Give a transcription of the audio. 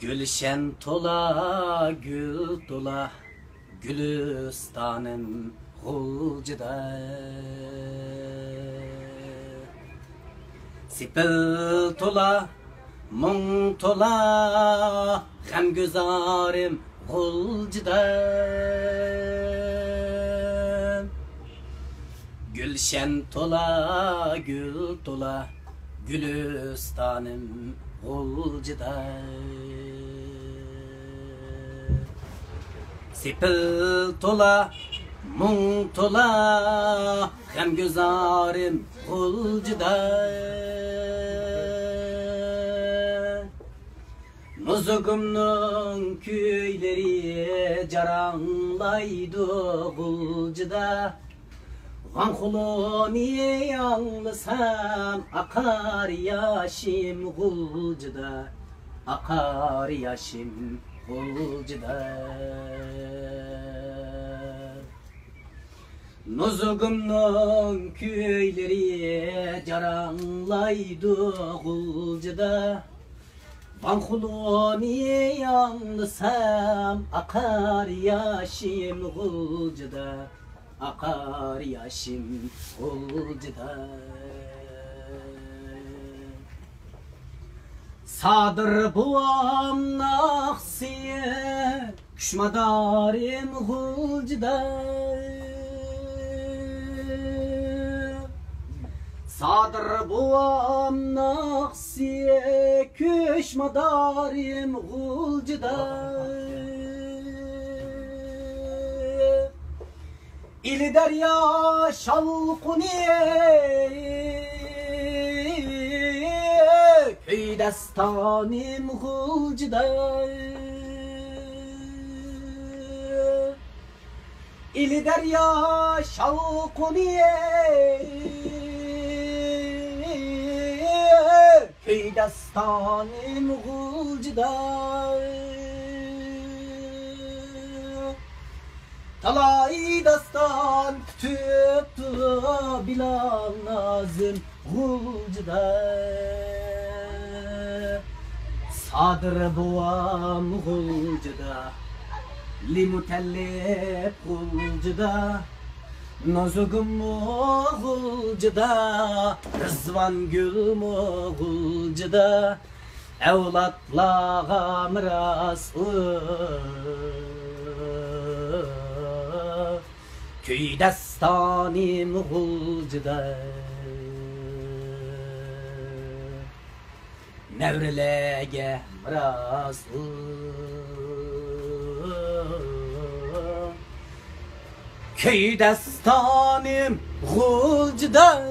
Gülşen tola, gül tola, Gülistanım hulcida. Sipil tola, mung tola, Gam güzarim hulcida. Gülşen tola, gül tola, Gülistanım hulcida. Sipil tola, mung tola, Hem güzarim hulcida. Muzugumnun köyleri caranlaydı hulcida. Van huluni yanlısam akar yaşım hulcida. Akar yaşım hulcida. Nuzugumnun köyleri caranlaydı hulcida. Van huluni yanlısam akar yaşım hulcida. Akar yaşım hulcida. Sadır buam naksiye küşmadarim hulcida. Sadır buam naksiye küşmadarim hulcida. İli derya şalkuniye Köy destanim hulcida. İli derya şalkuniye Köy destanim hulcida. Talay dastan kütüptü Bilal Nazım hulcida. Sadır buam hulcida. Limutellep hulcida. Nozugum hulcida. Rızvan gül hulcida. Evlatlığa miras Köy destanim hulcida. Nevrilege miras Köy destanim hulcida.